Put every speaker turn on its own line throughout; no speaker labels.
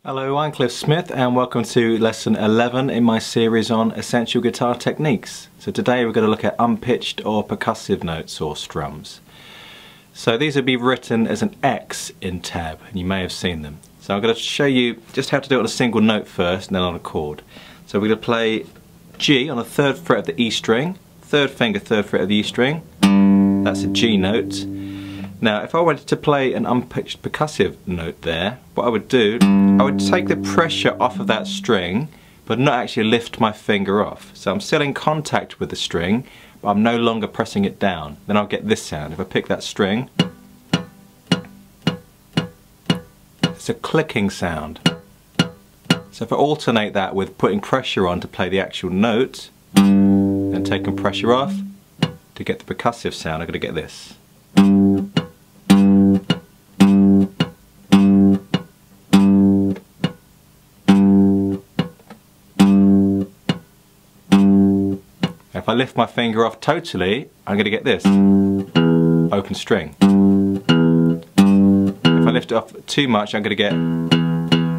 Hello, I'm Cliff Smith and welcome to lesson 11 in my series on essential guitar techniques. So today we're going to look at unpitched or percussive notes or strums. So these would be written as an X in tab, and you may have seen them. So I'm going to show you just how to do it on a single note first and then on a chord. So we're going to play G on the 3rd fret of the E string, 3rd finger, 3rd fret of the E string. That's a G note. Now if I wanted to play an unpitched percussive note there, what I would do, I would take the pressure off of that string but not actually lift my finger off. So I'm still in contact with the string but I'm no longer pressing it down. Then I'll get this sound. If I pick that string, it's a clicking sound. So if I alternate that with putting pressure on to play the actual note, then taking pressure off to get the percussive sound, I'm going to get this. If I lift my finger off totally, I'm going to get this, open string. If I lift it off too much, I'm going to get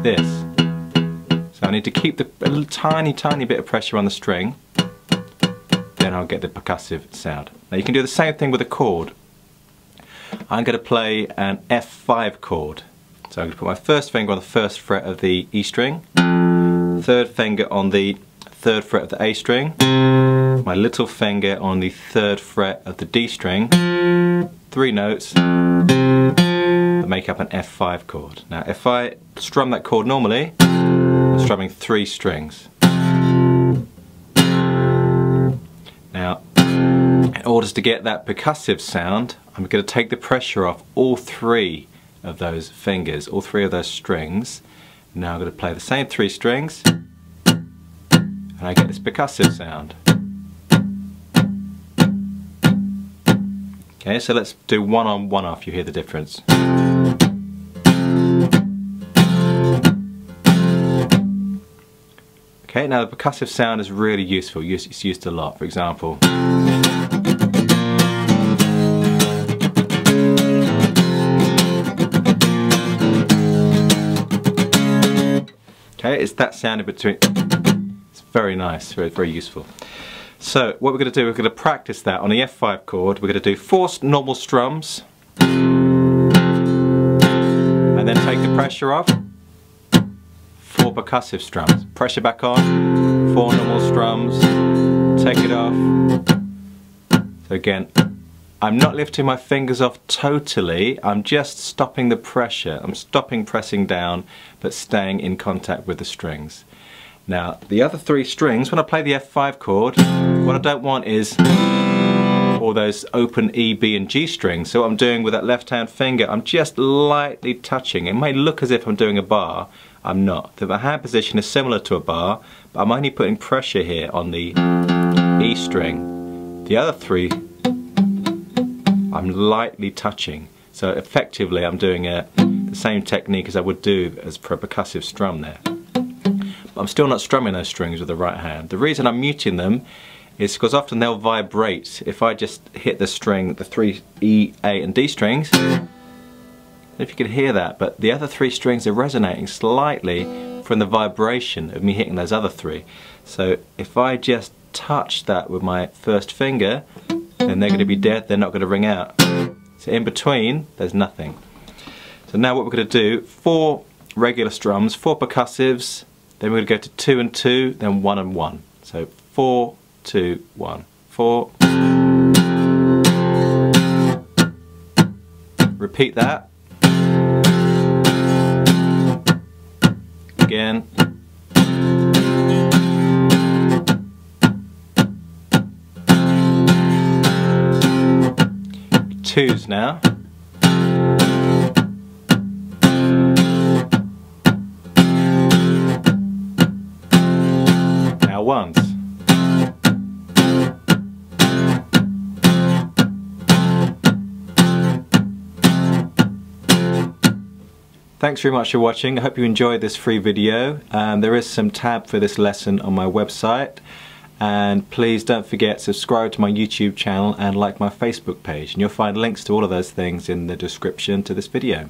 this. So I need to keep a tiny bit of pressure on the string, then I'll get the percussive sound. Now you can do the same thing with a chord. I'm going to play an F5 chord. So I'm going to put my first finger on the 1st fret of the E string, 3rd finger on the 3rd fret of the A string, my little finger on the 3rd fret of the D string, 3 notes that make up an F5 chord. Now if I strum that chord normally, I'm strumming 3 strings. Now in order to get that percussive sound, I'm going to take the pressure off all 3 of those fingers, all 3 of those strings. Now I'm going to play the same 3 strings and I get this percussive sound. Okay, so let's do one on, one off, you hear the difference. Okay, now the percussive sound is really useful, it's used a lot. For example, okay, it's that sound in between. It's very nice, very useful. So what we're going to do, we're going to practice that on the F5 chord. We're going to do 4 normal strums and then take the pressure off. 4 percussive strums. Pressure back on, 4 normal strums, take it off. So again, I'm not lifting my fingers off totally, I'm just stopping the pressure. I'm stopping pressing down but staying in contact with the strings. Now the other 3 strings, when I play the F5 chord, what I don't want is all those open E, B and G strings. So what I'm doing with that left hand finger, I'm just lightly touching. It may look as if I'm doing a bar, I'm not. The hand position is similar to a bar, but I'm only putting pressure here on the E string. The other 3, I'm lightly touching. So effectively I'm doing the same technique as I would do as for a percussive strum there. But I'm still not strumming those strings with the right hand. The reason I'm muting them is because often they'll vibrate. If I just hit the string, the 3 E, A and D strings, I don't know if you can hear that, but the other 3 strings are resonating slightly from the vibration of me hitting those other 3. So if I just touch that with my first finger, then they're going to be dead, they're not going to ring out. So in between, there's nothing. So now what we're going to do, 4 regular strums, 4 percussives, then we're going to go to 2 and 2, then 1 and 1. So 4, 2, 1, 4. Repeat that. Again. Twos now. Now ones. Thanks very much for watching. I hope you enjoyed this free video. There is some tab for this lesson on my website, and please don't forget to subscribe to my YouTube channel and like my Facebook page, and you'll find links to all of those things in the description to this video.